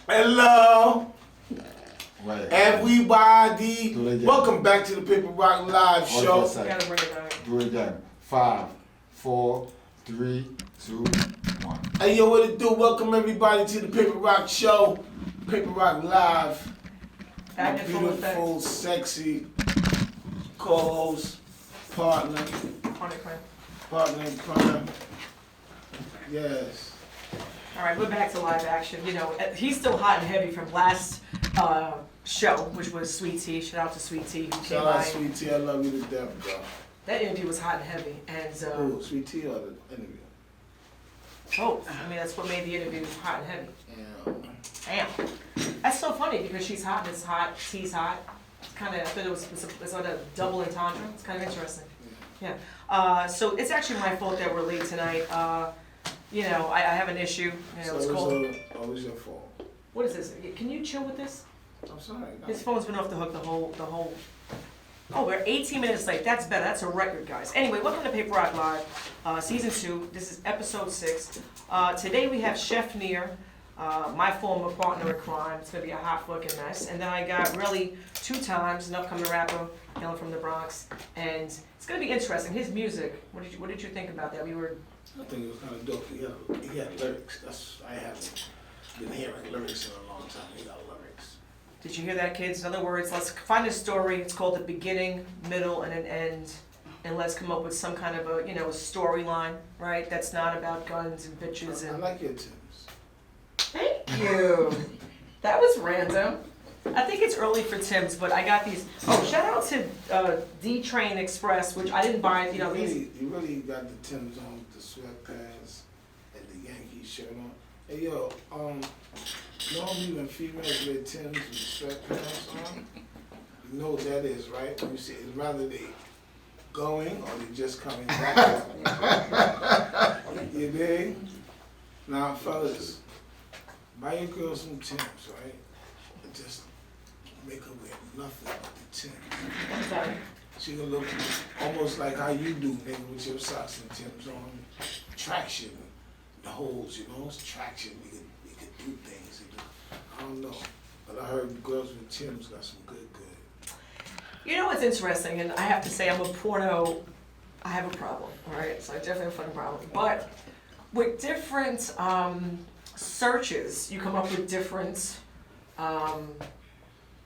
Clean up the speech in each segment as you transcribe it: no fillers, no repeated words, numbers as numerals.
Hello, Right. everybody. Welcome back to the Paperrocklive show. Gotta bring it back. Do it again. 5, 4, 3, 2, 1. Hey, yo, what it do? Welcome everybody to the Paper Rock show. Paperrocklive. My Back in full beautiful, effect. sexy co-host, partner in crime. Yes. All right, we're back to live action. You know, he's still hot and heavy from last show, which was Sweet Tea. Shout out to Sweet Tea who came Shout out by. Sweet Tea, I love you to death, bro. That interview was hot and heavy, and Who, Sweet Tea or the interview? both. I mean, that's what made the interview hot and heavy. Yeah. Damn, that's so funny because she's hot and it's hot. Tea's hot. It's kind of. I thought it's like a double entendre. It's kind of interesting. Yeah. So it's actually my fault that we're late tonight. You know, I have an issue. You know, it's called. Always your fault. What is this? Can you chill with this? I'm sorry. His phone's been off the hook the whole. Oh, we're 18 minutes late. That's better. That's a record, guys. Anyway, welcome to Paper Rock Live, Season 2. This is Episode 6. Today we have Chef Near, my former partner in crime. It's going to be a hot fucking mess. And then I got really 2 times, an upcoming rapper, hailing from the Bronx. And it's going to be interesting. His music, what did you think about that? I think it was kind of dope. He had lyrics. I haven't been hearing lyrics in a long time. He got lyrics. Did you hear that, kids? In other words, let's find a story. It's called the beginning, middle, and an end. And let's come up with some kind of a, you know, a storyline, right? That's not about guns and bitches I and... like your Tims. Thank you. That was random. I think it's early for Tim's, but I got these. Oh, shout out to D-Train Express, which I didn't buy, you know, these... You really got the Tims on with the sweatpants and the Yankee shirt on. Hey, yo, normally when females wear Tims with sweatpants on, you know what that is, right? When you see it's rather they going or they just coming back. You dig? Now, fellas, buy your girl some Tims, right? And just make her wear nothing but the Tims. I'm sorry. She gonna look almost like how you do, nigga, with your socks and Tims on. Traction, the holes, you know, it's traction. You can do things. You know. I don't know, but I heard girls with Tims got some good. You know what's interesting, and I have to say I'm a porno, I have a problem, all right? So I definitely have a fucking problem. But with different searches, you come up with different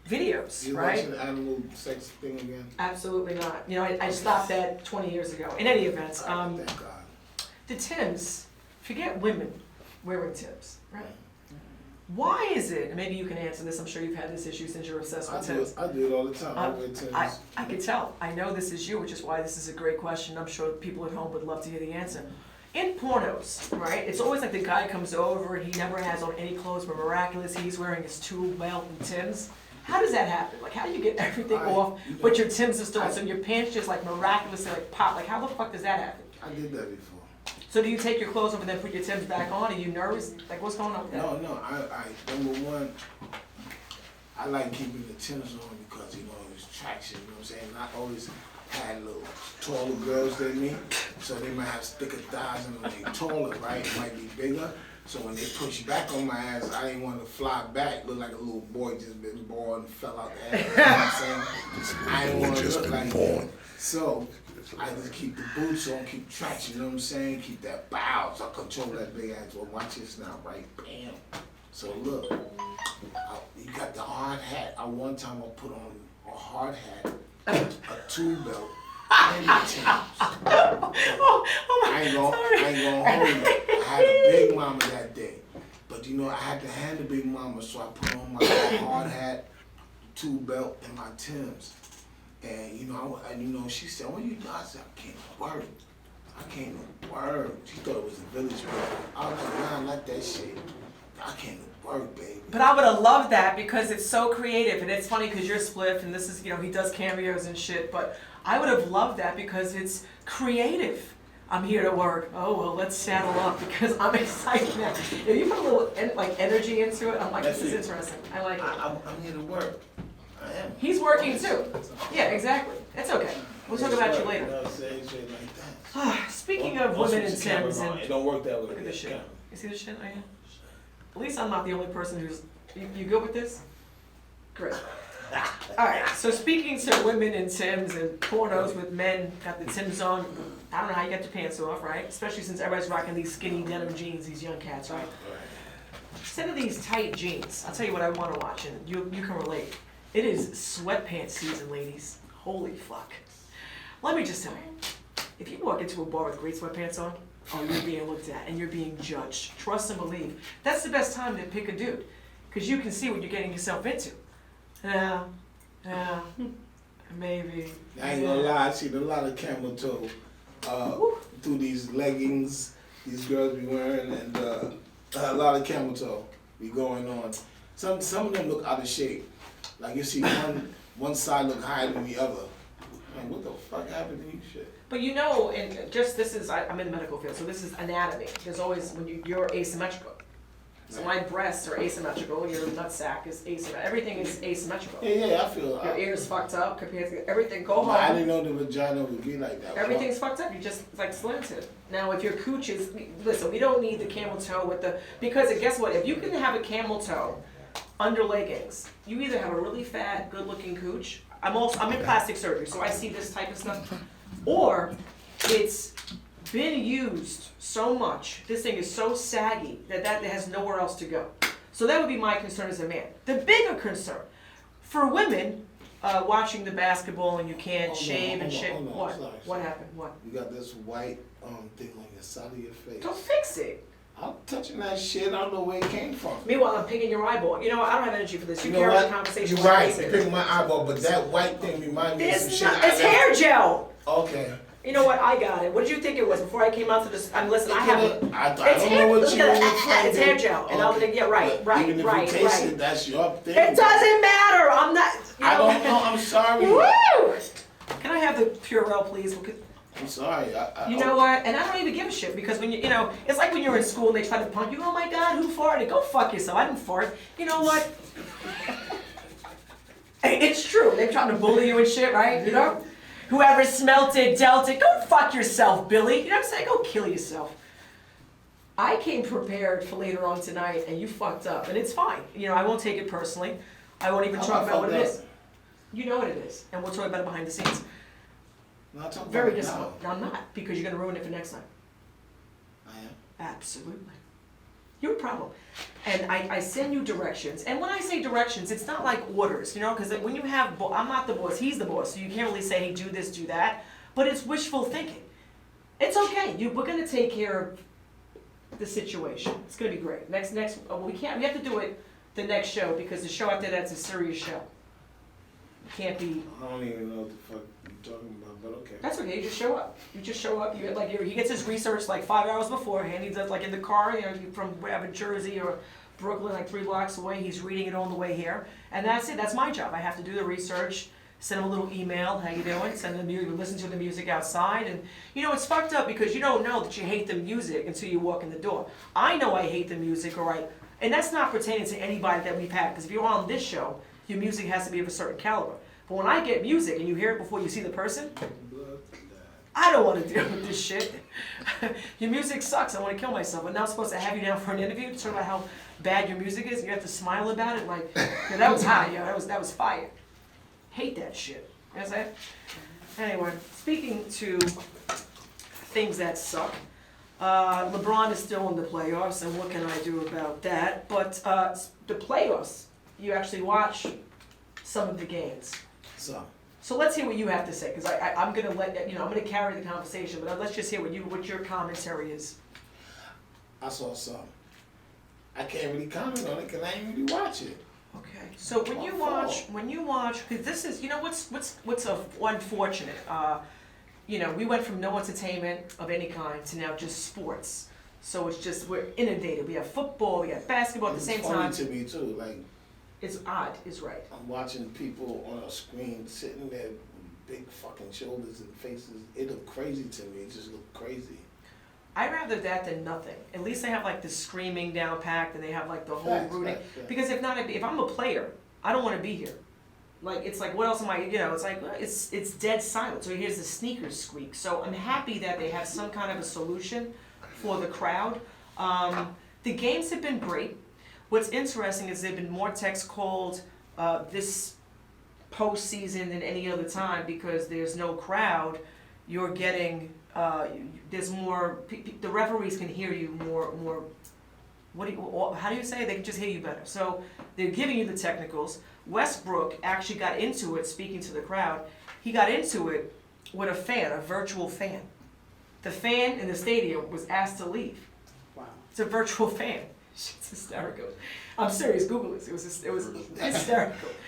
videos, You right? watching the animal sex thing again? Absolutely not. You know, I stopped that 20 years ago. In any event, Thank God. the Tims, forget women wearing Tims, right? Why is it, and maybe you can answer this, I'm sure you've had this issue since you're obsessed with Tims. I do it all the time. I wear Tims. I could tell. I know this is you, which is why this is a great question. I'm sure people at home would love to hear the answer. In pornos, right, it's always like the guy comes over and he never has on any clothes, but miraculously he's wearing his tool belt and Tims. How does that happen? Like, how do you get everything off, but your Tims are still on, so your pants just like miraculously like pop? Like, how the fuck does that happen? I did that before. So do you take your clothes off and then put your Tims back on? Are you nervous? Like, what's going on with that? No. I number one, I like keeping the Tims on because you know it's traction. You know what I'm saying? I always had little taller girls than me, so they might have thicker thighs, and when they taller, right, it might be bigger. So when they push back on my ass, I didn't want to fly back, look like a little boy just been born and fell out the ass. You know what I'm saying? I didn't want to look like that. So I just keep the boots on, keep traction, you know what I'm saying? Keep that bow, so I control that big ass. Well, watch this now, right? Bam. So look, you got the hard hat. One time I put on a hard hat, a tool belt, and the Tims. I ain't gonna hold you. I had a big mama that day. But you know, I had to hand the big mama, so I put on my hard hat, tool belt, and my Tims. And you know, she said, "What you do?" I said, "I can't work. I can't work." She thought it was a village girl. I was like, "Nah, not that shit. I can't work, baby." But I would have loved that because it's so creative, and it's funny because you're Spliff, and this is, you know, he does cameos and shit, but I would have loved that because it's creative. I'm here to work. Oh, well, let's saddle up because I'm excited now. If you put a little energy into it, I'm like, this is interesting. I like it. I'm here to work. I am. He's working too. Yeah, exactly. It's okay. We'll talk about you later. You know what I'm saying? Shit like that. Speaking of women and Tims, and it don't work that way. look at this shit. You see this shit right here? At least I'm not the only person who's, you good with this? Great. Alright, so speaking to women in Timbs and pornos with men got the Timbs on, I don't know how you get your pants off, right? Especially since everybody's rocking these skinny denim jeans, these young cats, right? Instead of these tight jeans, I'll tell you what I want to watch, and you can relate. It is sweatpants season, ladies. Holy fuck. Let me just tell you, if you walk into a bar with great sweatpants on, oh, you're being looked at and you're being judged. Trust and believe. That's the best time to pick a dude, because you can see what you're getting yourself into. Yeah, maybe. I ain't gonna lie, I seen a lot of camel toe through these leggings these girls be wearing, and a lot of camel toe be going on. Some of them look out of shape. Like you see one side look higher than the other. Man, what the fuck happened to you shit? But you know, and just this is, I'm in the medical field, so this is anatomy. There's always, when you're asymmetrical. So my breasts are asymmetrical, your nutsack is asymmetrical, everything is asymmetrical. Yeah, I feel Your ear's fucked up compared to everything, go home. I didn't know the vagina would be like that. Everything's fucked up, you just like slanted. Now if your cooch is, listen, we don't need the camel toe with the, because guess what, if you can have a camel toe under leggings, you either have a really fat, good looking cooch, I'm in plastic surgery, so I see this type of stuff, or it's been used so much, this thing is so saggy that has nowhere else to go. So that would be my concern as a man. The bigger concern, for women, watching the basketball and you can't shave and shit, what? Sorry. What happened, what? You got this white thing on your side of your face. Don't fix it. I'm touching that shit, I don't know where it came from. Meanwhile, I'm picking your eyeball. You know what, I don't have energy for this. You know carry what? the conversation. You're right, you're picking my eyeball, but that white thing reminds me of some shit. It's hair gel. Okay. You know what? I got it. What did you think it was before I came out to this? Listen, I have it. I don't know what you were It's hair gel, and I'm gonna yeah, right. Even if you taste it, that's your thing. It doesn't matter. I'm not. I don't know. I'm sorry. Woo! Can I have the Purell, please? I'm sorry. You know what? And I don't even give a shit because when you know, it's like when you're in school and they try to punk you. Oh my God, who farted? Go fuck yourself. I didn't fart. You know what? It's true. They're trying to bully you and shit, right? You know? Whoever smelt it, dealt it, go fuck yourself, Billy. You know what I'm saying? Go kill yourself. I came prepared for later on tonight, and you fucked up, and it's fine. You know, I won't take it personally. I won't even talk about what it is. You know what it is, and we'll talk about it behind the scenes. Very disappointed. No, I'm not, because you're gonna ruin it for next time. I am? Absolutely. You're a problem. And I send you directions. And when I say directions, it's not like orders, you know, because when you have, I'm not the boss, he's the boss, so you can't really say, hey, do this, do that. But it's wishful thinking. It's okay. We're going to take care of the situation. It's going to be great. Next, we have to do it the next show, because the show after that's a serious show. It can't be. I don't even know what the fuck you're talking about, but okay. That's okay. You just show up. You just show up. He gets his research like 5 hours beforehand. He does like in the car, you know, from wherever, Jersey or Brooklyn, like 3 blocks away. He's reading it on the way here, and that's it. That's my job. I have to do the research. Send him a little email. How you doing? Send him the music. Listen to the music outside, and you know it's fucked up because you don't know that you hate the music until you walk in the door. I know I hate the music, and that's not pertaining to anybody that we've had. Because if you're on this show, your music has to be of a certain caliber. But when I get music and you hear it before you see the person, I don't want to deal with this shit. Your music sucks. I want to kill myself. But now I'm supposed to have you down for an interview to talk about how bad your music is. You have to smile about it. Like, yeah, that was hot. Yeah, that was fire. Hate that shit. You know what I'm saying? Anyway, speaking to things that suck. LeBron is still in the playoffs, and what can I do about that? But the playoffs, you actually watch some of the games. So let's hear what you have to say, because I'm gonna I'm gonna carry the conversation, but let's just hear what your commentary is. I saw some. I can't really comment on it because I ain't really watch it. Okay. So when you watch, because this is, you know, what's unfortunate. You know, we went from no entertainment of any kind to now just sports. So it's just, we're inundated. We have football, we have basketball at the same time. It's funny to me too, like. It's odd, is right. I'm watching people on a screen sitting there with big fucking shoulders and faces. It looked crazy to me. It just looked crazy. I'd rather that than nothing. At least they have like the screaming down packed and they have like the whole rooting. Because if I'm a player, I don't want to be here. Like, it's like, what else am I, you know, it's like, it's dead silent. So here's the sneakers squeak. So I'm happy that they have some kind of a solution for the crowd. The games have been great. What's interesting is there've been more texts called this postseason than any other time because there's no crowd. You're getting there's more. The referees can hear you more. How do you say? They can just hear you better. So they're giving you the technicals. Westbrook actually got into it, speaking to the crowd. He got into it with a fan, a virtual fan. The fan in the stadium was asked to leave. Wow. It's a virtual fan. It's hysterical. I'm serious. Google this. It was hysterical.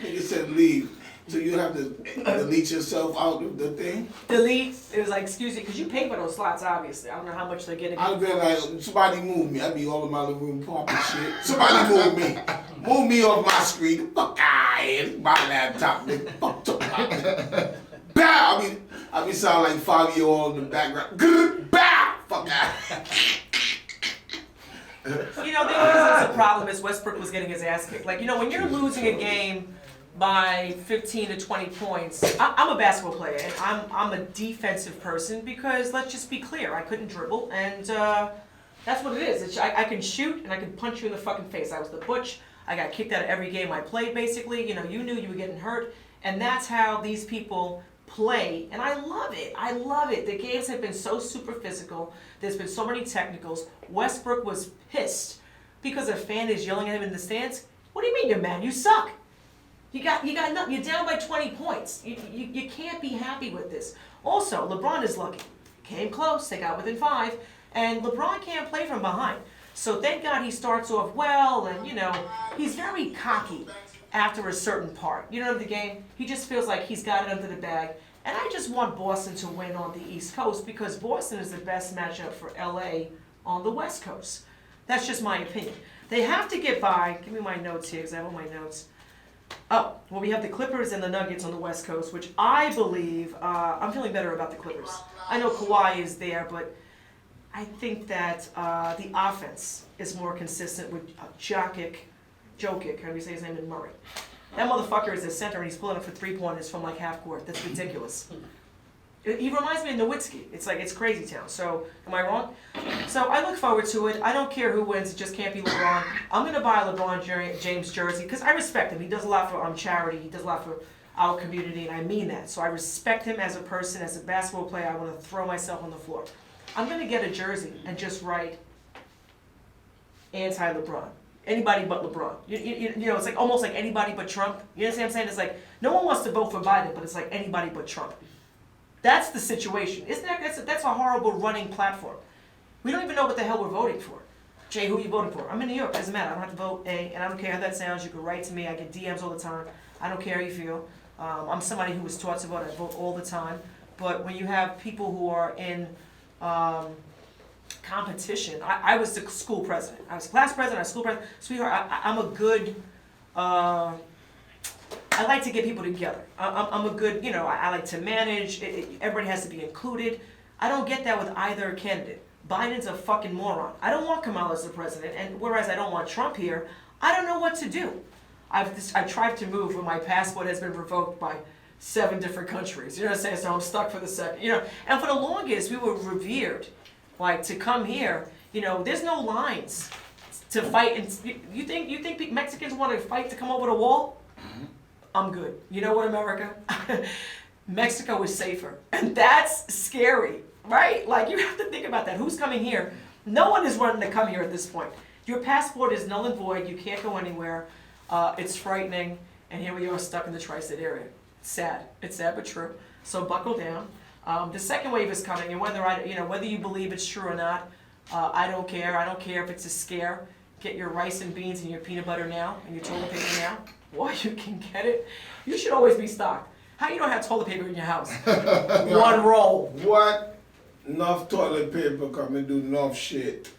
Nigga said leave. So you have to delete yourself out of the thing? Delete. It was like, excuse me, because you pay for those slots, obviously. I don't know how much they're getting. I'd be like, somebody move me. I'd be all in my living room popping shit. Somebody move me. Move me off my screen. Fuck out here. My laptop, nigga. Fuck talking. Bow! I be sound like 5-year-old in the background. Bow! Fuck out. You know, the only the problem is Westbrook was getting his ass kicked. Like, you know, when you're losing a game by 15 to 20 points, I'm a basketball player, and I'm a defensive person because, let's just be clear, I couldn't dribble, and that's what it is. I can shoot, and I can punch you in the fucking face. I was the butch. I got kicked out of every game I played, basically. You know, you knew you were getting hurt, and that's how these people play, and I love it. I love it. The games have been so super physical. There's been so many technicals. Westbrook was pissed because a fan is yelling at him in the stands. What do you mean you're mad? You suck. You got nothing. You're down by 20 points. You can't be happy with this. Also, LeBron is lucky. Came close. They got within 5, and LeBron can't play from behind. So thank God he starts off well, and you know he's very cocky after a certain part. You know, of the game, he just feels like he's got it under the bag. And I just want Boston to win on the East Coast because Boston is the best matchup for LA on the West Coast. That's just my opinion. They have to get by. Give me my notes here because I have all my notes. Oh, well, we have the Clippers and the Nuggets on the West Coast, which I believe, I'm feeling better about the Clippers. I know Kawhi is there, but I think that the offense is more consistent with Jokic, how do you say his name, in Murray. That motherfucker is a center and he's pulling up for 3-pointers from like half court. That's ridiculous. He reminds me of Nowitzki. It's like, it's crazy town. So, am I wrong? So, I look forward to it. I don't care who wins. It just can't be LeBron. I'm going to buy a LeBron James jersey because I respect him. He does a lot for charity. He does a lot for our community, and I mean that. So, I respect him as a person, as a basketball player. I want to throw myself on the floor. I'm going to get a jersey and just write anti-LeBron. Anybody but LeBron. You know, it's like almost like anybody but Trump. You understand what I'm saying? It's like no one wants to vote for Biden, but it's like anybody but Trump. That's the situation. Isn't that that's a horrible running platform? We don't even know what the hell we're voting for. Jay, who are you voting for? I'm in New York. Doesn't matter. I don't have to vote A, and I don't care how that sounds. You can write to me. I get DMs all the time. I don't care how you feel. I'm somebody who was taught to vote. I vote all the time. But when you have people who are in competition. I was the school president. I was class president, I was school president. Sweetheart, I'm a good, I like to get people together. I'm a good, you know, I like to manage. Everybody has to be included. I don't get that with either candidate. Biden's a fucking moron. I don't want Kamala as the president, and whereas I don't want Trump here, I don't know what to do. I tried to move when my passport has been revoked by 7 different countries. You know what I'm saying? So I'm stuck for the second. You know, and for the longest, we were revered. Like, to come here, you know, there's no lines to fight. And you think Mexicans want to fight to come over the wall? Mm-hmm. I'm good. You know what, America? Mexico is safer. And that's scary, right? Like, you have to think about that. Who's coming here? No one is running to come here at this point. Your passport is null and void. You can't go anywhere. It's frightening. And here we are stuck in the tri-state area. It's sad. It's sad but true. So buckle down. The second wave is coming, and whether you believe it's true or not, I don't care. I don't care if it's a scare. Get your rice and beans and your peanut butter now, and your toilet paper now, while you can get it. You should always be stocked. How you don't have toilet paper in your house? One roll. What? Enough toilet paper come and do enough shit.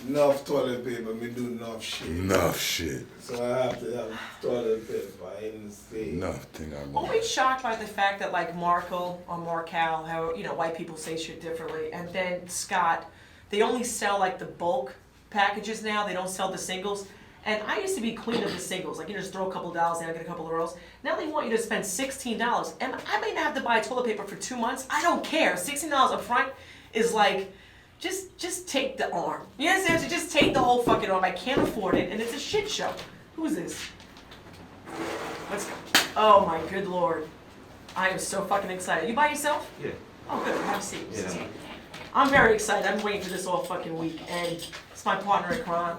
Enough toilet paper, me do enough shit. Enough shit. So I have to have toilet paper in the state. Nothing I'm Always shocked by the fact that like Markle or Marcal, how white people say shit differently, and then Scott, they only sell like the bulk packages now. They don't sell the singles. And I used to be queen of the singles. Like, you just throw a couple dollars in, I get a couple of rolls. Now they want you to spend $16. And I may not have to buy toilet paper for 2 months. I don't care. $16 up front is like, just take the arm. You understand? So just take the whole fucking arm. I can't afford it, and it's a shit show. Who's this? Let's go. Oh my good lord. I am so fucking excited. You by yourself? Yeah. Oh good, have a seat. Yeah. I'm very excited. I've been waiting for this all fucking week, and it's my partner in crime,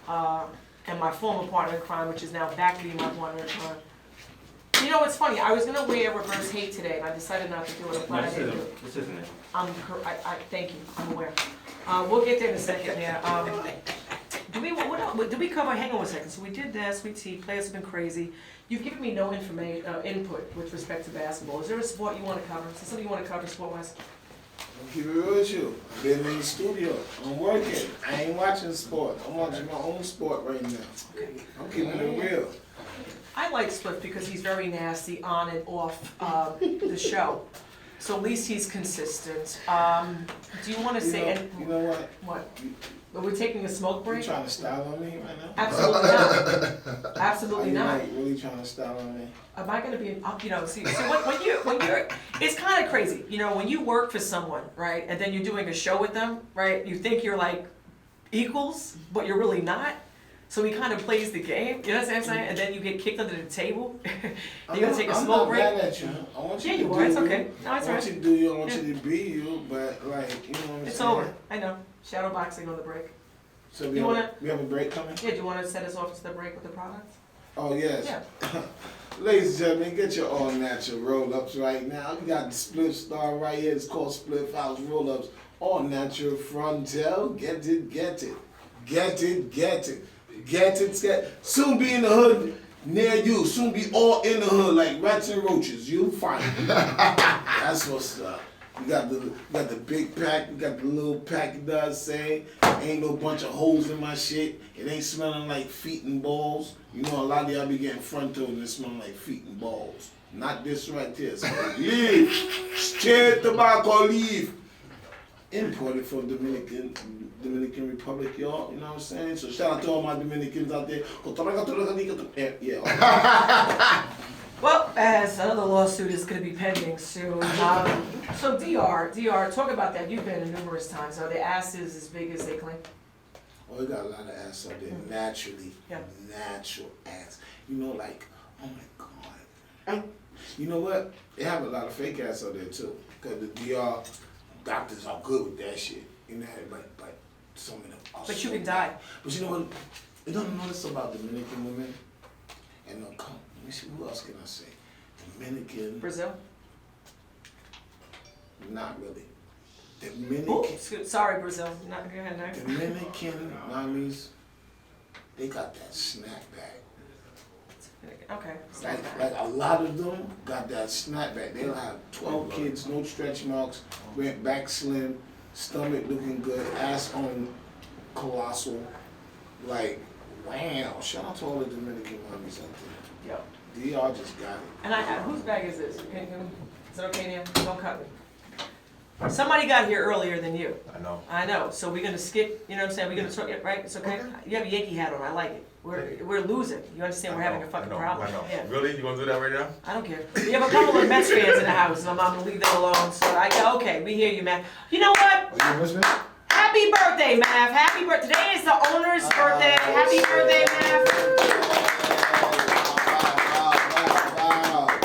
and my former partner in crime, which is now back to be my partner in crime. You know what's funny? I was gonna wear reverse hate today, and I decided not to do it. I'm glad I didn't do it. This isn't it. I thank you. I'm aware. We'll get there in a second. Yeah. Did we cover? Hang on a second. So we did that. Sweet tea. Players have been crazy. You've given me no input with respect to basketball. Is there a sport you want to cover? Is there something you want to cover sport-wise? I'll keep it real with you. I've been in the studio. I'm working. I ain't watching sport. I'm watching my own sport right now. Okay. I'm keeping it real. I like Spliff because he's very nasty on and off the show. So at least he's consistent. Do you want to say? You know what? What? Are we taking a smoke You break? trying to style on me right now? Absolutely not. Absolutely Are you not. like really trying to style on me? Am I gonna be, you know, see, so when you're, it's kind of crazy, you know, when you work for someone, right, and then you're doing a show with them, right, you think you're like equals, but you're really not. So he kind of plays the game, you know what I'm saying? And then you get kicked under the table. You're gonna take a smoke break. I'm not mad at you. I want you Yeah, to you do are. It's you. okay. No, it's I want right. you to do you. I want you to be you. But like, you know what I'm It's saying? over. I know. Shadow boxing on the break. So You wanna- we have a break coming? Yeah, do you want to set us off to the break with the product? Oh yes. Yeah. Ladies and gentlemen, get your all natural roll-ups right now. We got the Spliff Star right here. It's called Spliff House Roll-Ups. All natural frontal. Get it, get it. Get it, get it. Get it, get it. Soon be in the hood near you. Soon be all in the hood like rats and roaches. You'll find it. That's what's up. We got the big pack, we got the little pack, it does say. Ain't no bunch of holes in my shit. It ain't smelling like feet and balls. You know, a lot of y'all be getting frontal and it smelling like feet and balls. Not this right here. So leave. Straight tobacco leaf. Imported from Dominican Republic, y'all. You know what I'm saying? So shout out to all my Dominicans out there. Yeah. Well, as another lawsuit is going to be pending soon. So DR, talk about that. You've been numerous times. Are the asses as big as they claim? Oh, we got a lot of ass out there, naturally. Yeah. Natural ass. You know, like, oh my God. You know what? They have a lot of fake ass out there too. Because the DR doctors are good with that shit. You know, but some of them are But so you can bad. die. But you know what? You don't notice about Dominican women? And they'll come. Let me see, who else can I say? Dominican. Brazil? Not really. Dominican. Ooh, sorry, Brazil. Not go ahead, no. Dominican mommies, they got that snapback. Okay. Like a lot of them got that snapback. They'll have 12 kids, no stretch marks, went back slim, stomach looking good, ass on colossal. Like, wow. Shout out to all the Dominican mommies out there. Yo. DR just got it. And whose bag is this? Is it okay, Nan? Don't cut me. Somebody got here earlier than you. I know. So we're gonna skip. You know what I'm saying? We're gonna sort it, right? It's okay. You have a Yankee hat on. I like it. We're losing. You understand? We're having a fucking problem. I know. Yeah. Really? You gonna do that right now? I don't care. We have a couple of Mets fans in the house, and I'm gonna leave them alone. So okay, we hear you, man. You know what? Are you listening? Happy birthday, Mav. Happy birthday. Today is the owner's birthday. Happy birthday, Mav.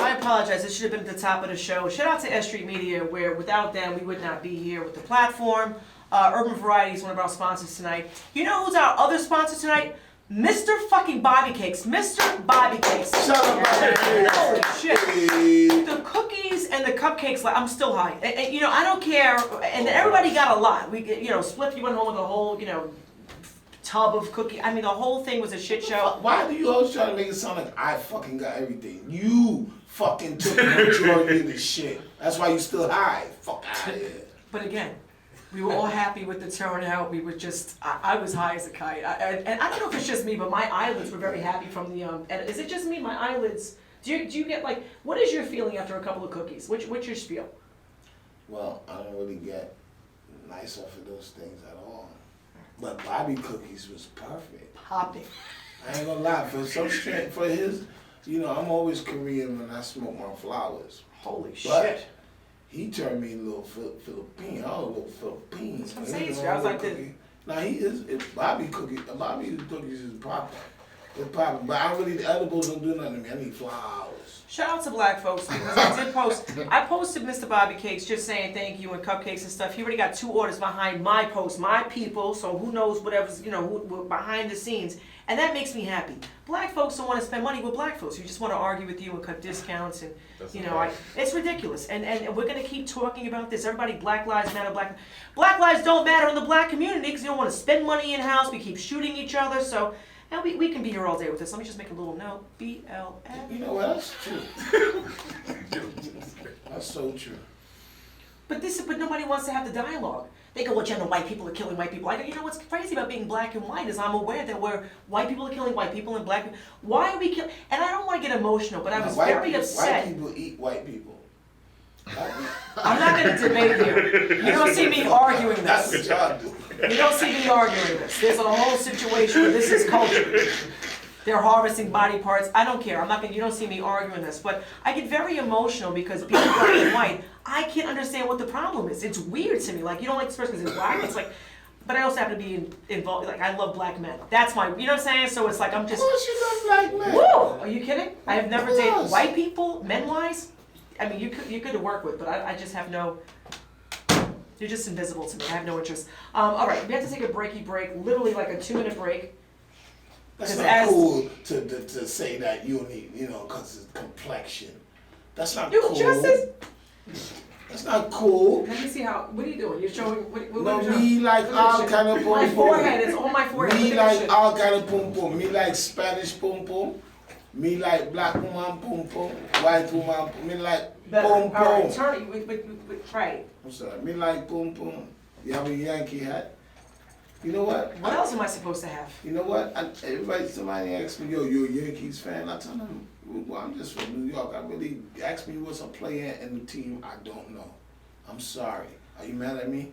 I apologize. This should have been at the top of the show. Shout out to S Street Media, where without them, we would not be here with the platform. Urban Variety is one of our sponsors tonight. You know who's our other sponsor tonight? Mr. fucking Bobby Cakes. Mr. Bobby Cakes. Shut up, Bobby Cakes. Holy shit. The cookies and the cupcakes, like, I'm still high. And, you know, I don't care. And everybody got a lot. We, you know, Spliff, you went home with a whole, you know, tub of cookies. I mean, the whole thing was a shit show. Why do you always try to make it sound like I fucking got everything? You fucking took the majority of the shit. That's why you still high. Fuck out of here. But again, we were all happy with the turnout. We were just, I was high as a kite. And I don't know if it's just me, but my eyelids were very happy from the, and is it just me? My eyelids, do you get like, what is your feeling after a couple of cookies? What's your spiel? Well, I don't really get nice off of those things at all. But Bobby cookies was perfect. Popping. I ain't gonna lie, for some strength, for his, you know, I'm always Korean when I smoke my flowers. Holy But shit. He turned me a little Philippine. I was a little Philippine. That's what I'm saying. I was like this. Now he is Bobby's cookies is popping. They're popping. But I really the edibles don't do nothing to me. I need flowers. Shout out to black folks because I did post. I posted Mr. Bobby Cakes just saying thank you and cupcakes and stuff. He already got 2 orders behind my post, my people. So who knows whatever's who behind the scenes, and that makes me happy. Black folks don't want to spend money with black folks. You just want to argue with you and cut discounts and it's ridiculous. And we're gonna keep talking about this. Everybody, Black Lives Matter. Black lives don't matter in the black community because you don't want to spend money in house. We keep shooting each other. So. And we can be here all day with this. Let me just make a little note. BLM. You know what? That's true. That's so true. But nobody wants to have the dialogue. They go, well, Jenna, white people are killing white people. I go, you know what's crazy about being black and white is I'm aware that white people are killing white people and black people. Why are we killing? And I don't want to get emotional, but I was very upset. White people eat white people. I'm not going to debate here. You don't see me arguing this. That's what y'all do. You don't see me arguing this. There's a whole situation where this is culture. They're harvesting body parts. I don't care. You don't see me arguing this. But I get very emotional because being black and white, I can't understand what the problem is. It's weird to me. Like, you don't like this person because it's black. It's like, but I also happen to be involved. Like, I love black men. That's my, you know what I'm saying? So it's like, I'm just. Of course you love black men. Woo! Are you kidding? I have never dated white people, men-wise. I mean, you're good to work with, but I just have no. You're just invisible to me. I have no interest. All right, we have to take a break, literally like a 2-minute break. That's not cool to say that you need, because it's complexion. That's not cool. Justice? That's not cool. Let me see what are you doing? You're showing, no, me like all kind of pum pum. My forehead, it's on my forehead. Me like all kind of pum pum. Me like Spanish pum pum. Me like black woman pum pum. White woman pum. Me like pum pum. All right, turn it, right. I'm sorry. Me like pum pum. You have a Yankee hat? You know what? What else am I supposed to have? You know what? Somebody asks me, yo, you're a Yankees fan? I tell them, well, I'm just from New York. I really ask me what's a player in the team. I don't know. I'm sorry. Are you mad at me?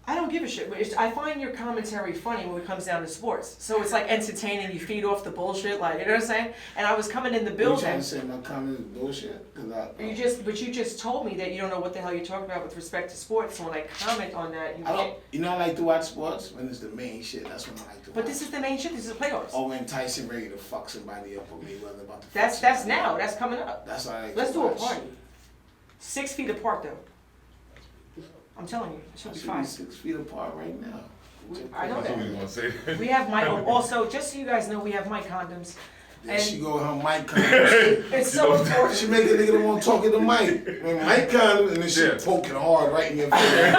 I don't give a shit. I find your commentary funny when it comes down to sports. So it's like entertaining. You feed off the bullshit, like, you know what I'm saying? And I was coming in the building. You trying to say my comment is bullshit? But you just told me that you don't know what the hell you're talking about with respect to sports. So when I comment on that, I like to watch sports when it's the main shit. That's when I like to watch. But this is the main shit. This is the playoffs. Oh, when Tyson ready to fuck somebody up or Mayweather about to. That's now. That's coming up. That's what I like. Let's do a party. 6 feet apart though. I'm telling you, it should be fine. 6 feet apart right now. I know That's what we that. gonna say. We have my also, just so you guys know, we have my condoms. There she go, her mic condoms. It's so important. She make a nigga that want to talk in the mic. When mic condoms, and then she poking hard right in your face.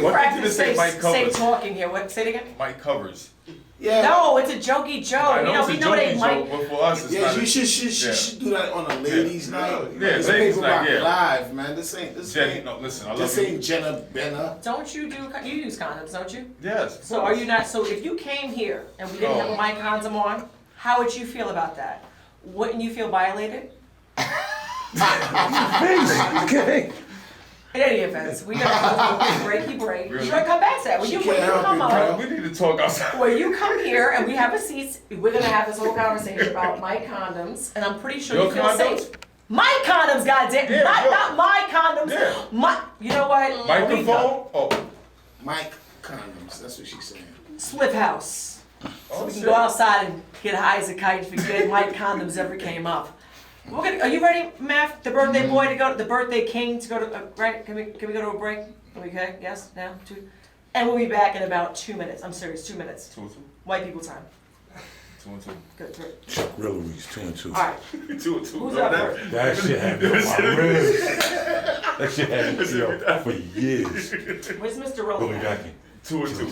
Practice say talking here. What? Say it again. Mic covers. Yeah. No, it's a jokey joke. I know, We know they might. but for us, it's not. You should do that on a ladies' night. Yeah, it's ladies' night. Yeah. Live, man. This ain't. No, listen. I love this ain't Jenna Benna. Don't you use condoms, don't you? Yes. So are you not? So if you came here and we didn't have my condom on, how would you feel about that? Wouldn't you feel violated? Okay. In any event, we gotta go breaky break. You're gonna come back to that. When you come on. We need to talk outside. When you come here and we have a seat, we're gonna have this whole conversation about my condoms, and I'm pretty sure you feel safe. My condoms, goddamn, not my condoms. Yeah. You know what? Microphone. Oh. Mic condoms. That's what she's saying. Spliff house. So we can go outside and get high as a kite and forget my condoms ever came up. Are you ready, Matt? The birthday boy to go, the birthday king to go to, right? Can we go to a break? Okay, yes, now, 2. And we'll be back in about 2 minutes. I'm serious, 2 minutes. 2 and 2. White people time. 2 and 2. Good, great. Chuck Rillery's 2 and 2. All right. 2 and 2. Who's up first? That shit had me on my ribs. That shit had me for years. Where's Mr. Rowley? Willie back in. 2 and 2.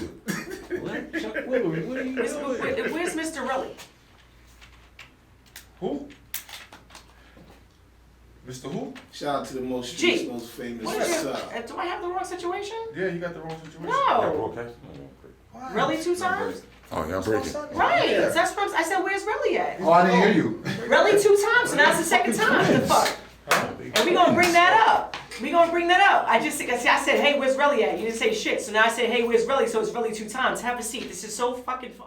What? Chuck Rillery, what are you doing? Where's Mr. Rowley? Who? Mr. Who? Shout out to the most famous. Do I have the wrong situation? Yeah, you got the wrong situation. No. Really 2 times? Oh, y'all breaking. Right. That's what I said. Where's Relly at? Oh, I didn't hear you. Relly 2 times, so now it's the 2nd time. What the fuck? And we gonna bring that up. I said, hey, where's Relly at? You didn't say shit. So now I said, hey, where's Relly? So it's Relly 2 times. Have a seat. This is so fucking fun.